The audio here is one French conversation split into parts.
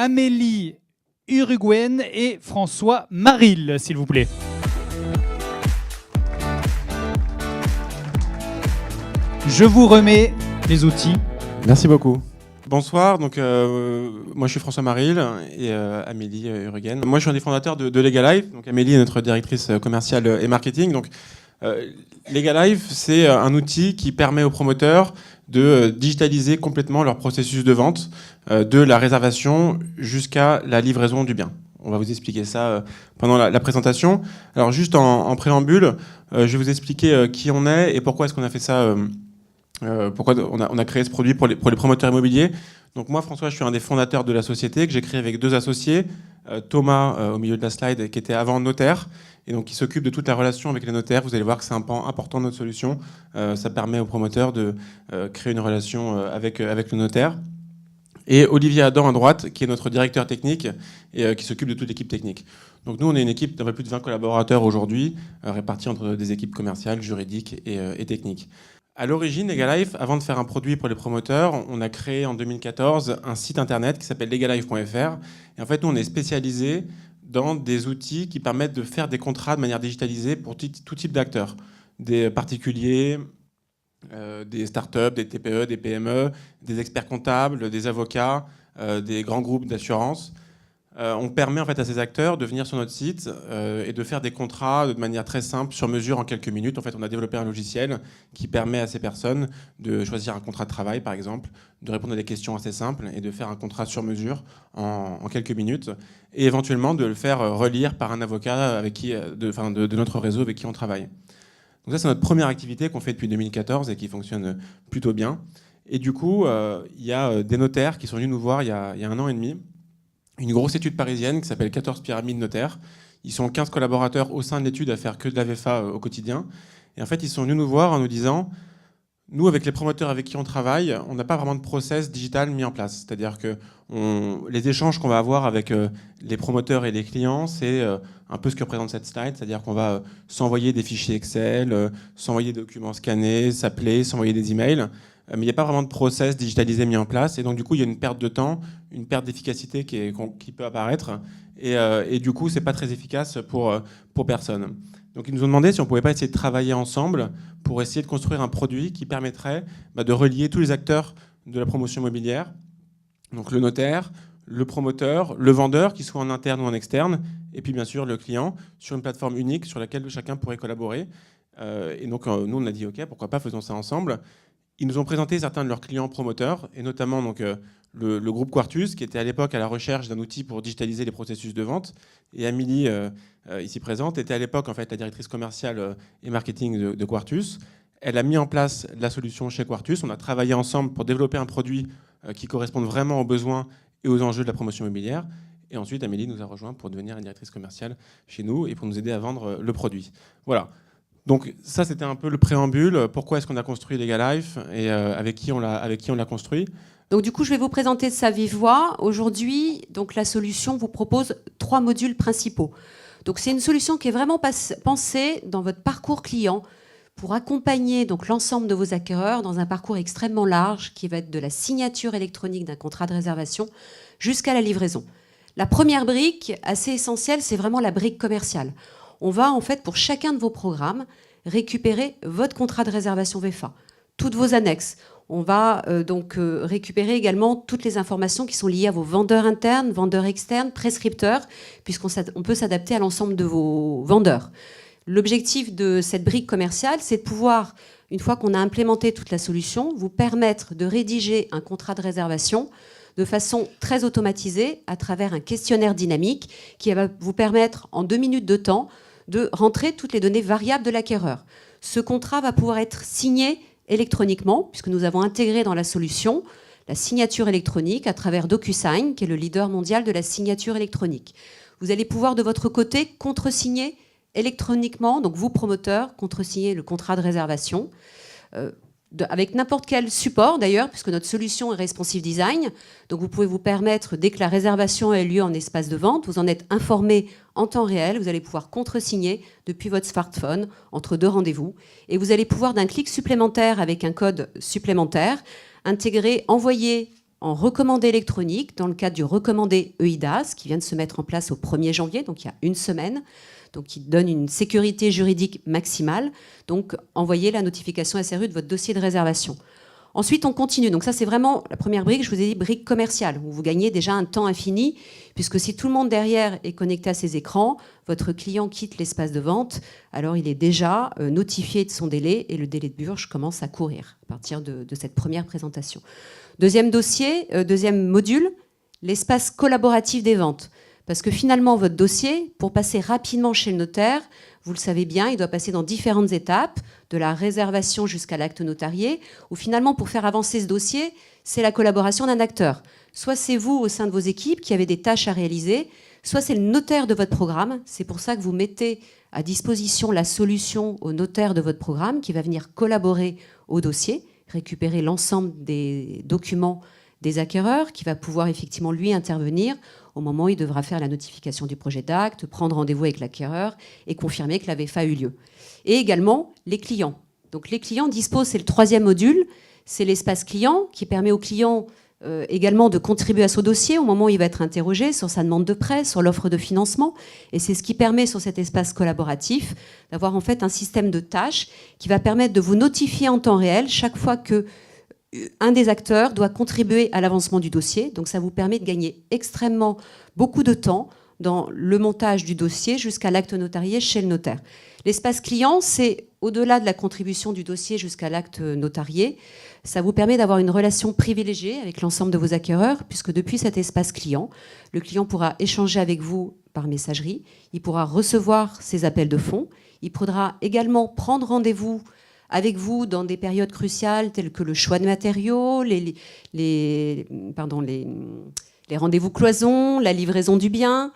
Amélie Uruguayen et François Maril, s'il vous plaît. Je vous remets les outils. Merci beaucoup. Bonsoir, donc moi je suis François Maril et Amélie Uruguayen. Moi je suis un des fondateurs de Legalive. Donc Amélie est notre directrice commerciale et marketing. Donc Legalive, c'est un outil qui permet aux promoteurs de digitaliser complètement leur processus de vente, de la réservation jusqu'à la livraison du bien. On va vous expliquer ça pendant la présentation. Alors juste en préambule, je vais vous expliquer qui on est et pourquoi est-ce qu'on a fait ça. Pourquoi on a créé ce produit pour les promoteurs immobiliers. Donc moi, François, je suis un des fondateurs de la société que j'ai créé avec deux associés. Thomas, au milieu de la slide, qui était avant notaire, et donc qui s'occupe de toute la relation avec les notaires. Vous allez voir que c'est un pan important de notre solution. Ça permet aux promoteurs de créer une relation avec le notaire. Et Olivier Adam à droite, qui est notre directeur technique et qui s'occupe de toute l'équipe technique. Donc nous, on est une équipe d'un peu plus de 20 collaborateurs aujourd'hui, répartis entre des équipes commerciales, juridiques et techniques. À l'origine, Legalive, avant de faire un produit pour les promoteurs, on a créé en 2014 un site internet qui s'appelle legalive.fr. Et en fait, nous, on est spécialisé dans des outils qui permettent de faire des contrats de manière digitalisée pour tout type d'acteurs. Des particuliers, des startups, des TPE, des PME, des experts comptables, des avocats, des grands groupes d'assurance. On permet en fait à ces acteurs de venir sur notre site et de faire des contrats de manière très simple, sur mesure, en quelques minutes. En fait, on a développé un logiciel qui permet à ces personnes de choisir un contrat de travail, par exemple, de répondre à des questions assez simples et de faire un contrat sur mesure en quelques minutes, et éventuellement de le faire relire par un avocat avec qui, de notre réseau avec qui on travaille. Donc ça, c'est notre première activité qu'on fait depuis 2014 et qui fonctionne plutôt bien. Et du coup, il y a des notaires qui sont venus nous voir il y a 1 an et demi. Une grosse étude parisienne qui s'appelle 14 pyramides notaires. Ils sont 15 collaborateurs au sein de l'étude à faire que de la VFA au quotidien. Et en fait, ils sont venus nous voir en nous disant, nous, avec les promoteurs avec qui on travaille, on n'a pas vraiment de process digital mis en place. C'est-à-dire que les échanges qu'on va avoir avec les promoteurs et les clients, c'est un peu ce que représente cette slide. C'est-à-dire qu'on va s'envoyer des fichiers Excel, s'envoyer des documents scannés, s'appeler, s'envoyer des emails. Mais il n'y a pas vraiment de process digitalisé mis en place. Et donc, du coup, il y a une perte de temps, une perte d'efficacité qui peut apparaître. Et du coup, ce n'est pas très efficace pour personne. Donc, ils nous ont demandé si on ne pouvait pas essayer de travailler ensemble pour essayer de construire un produit qui permettrait de relier tous les acteurs de la promotion immobilière. Donc, le notaire, le promoteur, le vendeur, qu'il soit en interne ou en externe, et puis, bien sûr, le client, sur une plateforme unique sur laquelle chacun pourrait collaborer. Et donc, nous, on a dit, OK, pourquoi pas, faisons ça ensemble. Ils nous ont présenté certains de leurs clients promoteurs, et notamment donc, le groupe Quartus, qui était à l'époque à la recherche d'un outil pour digitaliser les processus de vente. Et Amélie, ici présente, était à l'époque en fait, la directrice commerciale et marketing de Quartus. Elle a mis en place la solution chez Quartus. On a travaillé ensemble pour développer un produit qui corresponde vraiment aux besoins et aux enjeux de la promotion immobilière. Et ensuite, Amélie nous a rejoint pour devenir une directrice commerciale chez nous et pour nous aider à vendre le produit. Voilà. Donc ça, c'était un peu le préambule. Pourquoi est-ce qu'on a construit Legalive et avec qui on l'a construit? Donc du coup, je vais vous présenter de sa vive voix. Aujourd'hui, donc la solution vous propose 3 modules principaux. Donc c'est une solution qui est vraiment pensée dans votre parcours client pour accompagner donc l'ensemble de vos acquéreurs dans un parcours extrêmement large qui va être de la signature électronique d'un contrat de réservation jusqu'à la livraison. La première brique, assez essentielle, c'est vraiment la brique commerciale. On va, en fait, pour chacun de vos programmes, récupérer votre contrat de réservation VFA, toutes vos annexes. On va donc récupérer également toutes les informations qui sont liées à vos vendeurs internes, vendeurs externes, prescripteurs, puisqu'on peut s'adapter à l'ensemble de vos vendeurs. L'objectif de cette brique commerciale, c'est de pouvoir, une fois qu'on a implémenté toute la solution, vous permettre de rédiger un contrat de réservation de façon très automatisée à travers un questionnaire dynamique qui va vous permettre, en 2 minutes de temps, de rentrer toutes les données variables de l'acquéreur. Ce contrat va pouvoir être signé électroniquement, puisque nous avons intégré dans la solution la signature électronique à travers DocuSign, qui est le leader mondial de la signature électronique. Vous allez pouvoir, de votre côté, contresigner électroniquement, donc vous, promoteurs, contresigner le contrat de réservation, avec n'importe quel support d'ailleurs, puisque notre solution est responsive design. Donc vous pouvez vous permettre, dès que la réservation a lieu en espace de vente, vous en êtes informé en temps réel, vous allez pouvoir contresigner depuis votre smartphone entre 2 rendez-vous. Et vous allez pouvoir, d'un clic supplémentaire avec un code supplémentaire, intégrer, envoyer en recommandé électronique dans le cadre du recommandé EIDAS qui vient de se mettre en place au 1er janvier, donc il y a une semaine, donc qui donne une sécurité juridique maximale. Donc envoyez la notification SRU de votre dossier de réservation. Ensuite, on continue. Donc ça, c'est vraiment la première brique, je vous ai dit brique commerciale, où vous gagnez déjà un temps infini, puisque si tout le monde derrière est connecté à ces écrans, votre client quitte l'espace de vente, alors il est déjà notifié de son délai, et le délai de purge commence à courir à partir de cette première présentation. Deuxième dossier, deuxième module, l'espace collaboratif des ventes. Parce que finalement, votre dossier, pour passer rapidement chez le notaire, vous le savez bien, il doit passer dans différentes étapes, de la réservation jusqu'à l'acte notarié, où finalement, pour faire avancer ce dossier, c'est la collaboration d'un acteur. Soit c'est vous, au sein de vos équipes, qui avez des tâches à réaliser, soit c'est le notaire de votre programme. C'est pour ça que vous mettez à disposition la solution au notaire de votre programme, qui va venir collaborer au dossier, récupérer l'ensemble des documents des acquéreurs, qui va pouvoir effectivement, lui, intervenir au moment où il devra faire la notification du projet d'acte, prendre rendez-vous avec l'acquéreur et confirmer que la VFA a eu lieu. Et également les clients. Donc les clients disposent, c'est le troisième module, c'est l'espace client qui permet au client également de contribuer à son dossier au moment où il va être interrogé sur sa demande de prêt, sur l'offre de financement. Et c'est ce qui permet sur cet espace collaboratif d'avoir en fait un système de tâches qui va permettre de vous notifier en temps réel chaque fois que un des acteurs doit contribuer à l'avancement du dossier. Donc ça vous permet de gagner extrêmement beaucoup de temps dans le montage du dossier jusqu'à l'acte notarié chez le notaire. L'espace client, c'est au-delà de la contribution du dossier jusqu'à l'acte notarié. Ça vous permet d'avoir une relation privilégiée avec l'ensemble de vos acquéreurs, puisque depuis cet espace client, le client pourra échanger avec vous par messagerie, il pourra recevoir ses appels de fonds, il pourra également prendre rendez-vous avec vous dans des périodes cruciales telles que le choix de matériaux, les rendez-vous cloison, la livraison du bien.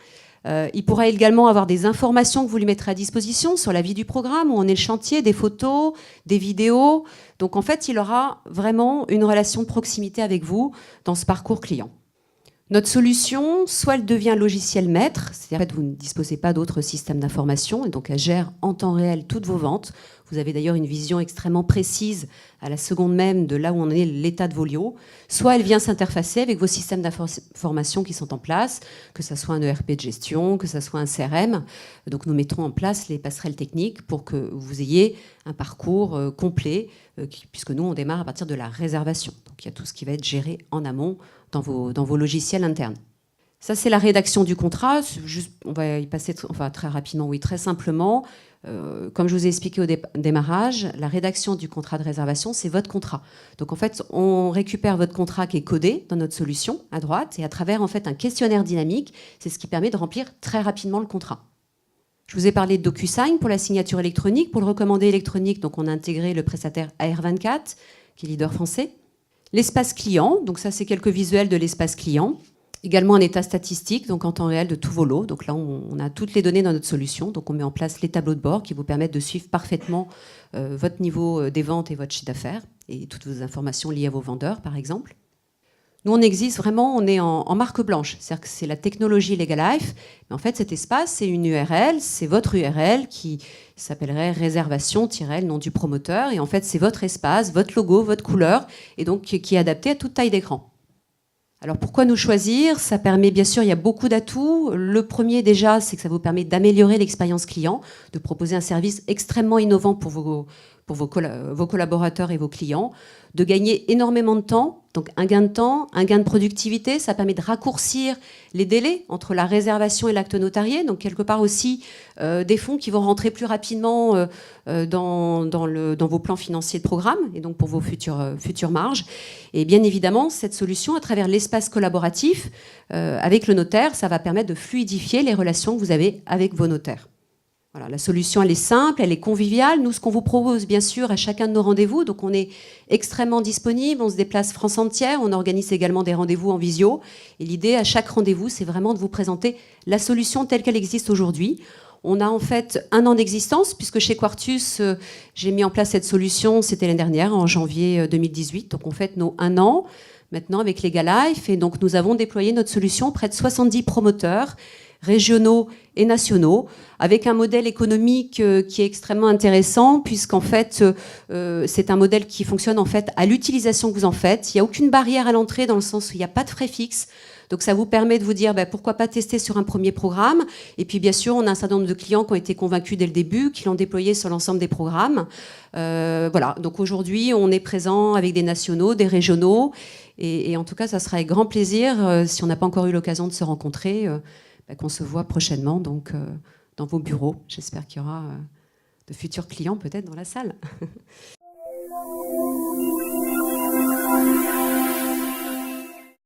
Il pourra également avoir des informations que vous lui mettrez à disposition sur la vie du programme, où en est le chantier, des photos, des vidéos. Donc en fait, il aura vraiment une relation de proximité avec vous dans ce parcours client. Notre solution, soit elle devient logiciel maître, c'est-à-dire que vous ne disposez pas d'autres systèmes d'information, et donc elle gère en temps réel toutes vos ventes. Vous avez d'ailleurs une vision extrêmement précise à la seconde même de là où on est l'état de vos lieux. Soit elle vient s'interfacer avec vos systèmes d'information qui sont en place, que ce soit un ERP de gestion, que ce soit un CRM. Donc nous mettrons en place les passerelles techniques pour que vous ayez un parcours complet, puisque nous on démarre à partir de la réservation. Donc il y a tout ce qui va être géré en amont dans vos logiciels internes. Ça, c'est la rédaction du contrat. On va y passer très rapidement, oui, très simplement. Comme je vous ai expliqué au démarrage, la rédaction du contrat de réservation, c'est votre contrat. Donc, en fait, on récupère votre contrat qui est codé dans notre solution, à droite, et à travers, en fait, un questionnaire dynamique, c'est ce qui permet de remplir très rapidement le contrat. Je vous ai parlé de DocuSign pour la signature électronique. Pour le recommandé électronique, donc, on a intégré le prestataire AR24, qui est leader français. L'espace client, donc ça, c'est quelques visuels de l'espace client. Également un état statistique, donc en temps réel de tous vos lots. Donc là, on a toutes les données dans notre solution. Donc on met en place les tableaux de bord qui vous permettent de suivre parfaitement votre niveau des ventes et votre chiffre d'affaires et toutes vos informations liées à vos vendeurs, par exemple. Nous, on existe vraiment, on est en marque blanche. C'est-à-dire que c'est la technologie Legalife. Mais en fait, cet espace, c'est une URL, c'est votre URL qui s'appellerait réservation, le nom du promoteur. Et en fait, c'est votre espace, votre logo, votre couleur, et donc qui est adapté à toute taille d'écran. Alors pourquoi nous choisir? Ça permet, bien sûr, il y a beaucoup d'atouts. Le premier déjà, c'est que ça vous permet d'améliorer l'expérience client, de proposer un service extrêmement innovant pour vos collaborateurs et vos clients, de gagner énormément de temps, donc un gain de temps, un gain de productivité, ça permet de raccourcir les délais entre la réservation et l'acte notarié, donc quelque part aussi des fonds qui vont rentrer plus rapidement dans vos plans financiers de programme et donc pour vos futures marges. Et bien évidemment, cette solution, à travers l'espace collaboratif avec le notaire, ça va permettre de fluidifier les relations que vous avez avec vos notaires. Voilà, la solution, elle est simple, elle est conviviale. Nous, ce qu'on vous propose, bien sûr, à chacun de nos rendez-vous, donc on est extrêmement disponible, on se déplace France entière, on organise également des rendez-vous en visio. Et l'idée, à chaque rendez-vous, c'est vraiment de vous présenter la solution telle qu'elle existe aujourd'hui. On a en fait 1 an d'existence, puisque chez Quartus, j'ai mis en place cette solution, c'était l'année dernière, en janvier 2018. Donc on fête nos 1 an maintenant avec Legalife. Et donc nous avons déployé notre solution auprès de 70 promoteurs, régionaux et nationaux, avec un modèle économique qui est extrêmement intéressant, puisqu'en fait, c'est un modèle qui fonctionne en fait à l'utilisation que vous en faites. Il n'y a aucune barrière à l'entrée dans le sens où il n'y a pas de frais fixes. Donc ça vous permet de vous dire pourquoi pas tester sur un premier programme. Et puis bien sûr, on a un certain nombre de clients qui ont été convaincus dès le début, qui l'ont déployé sur l'ensemble des programmes. Voilà, donc aujourd'hui, on est présent avec des nationaux, des régionaux. Et en tout cas, ça sera avec grand plaisir, si on n'a pas encore eu l'occasion de se rencontrer, qu'on se voit prochainement donc, dans vos bureaux. J'espère qu'il y aura de futurs clients peut-être dans la salle.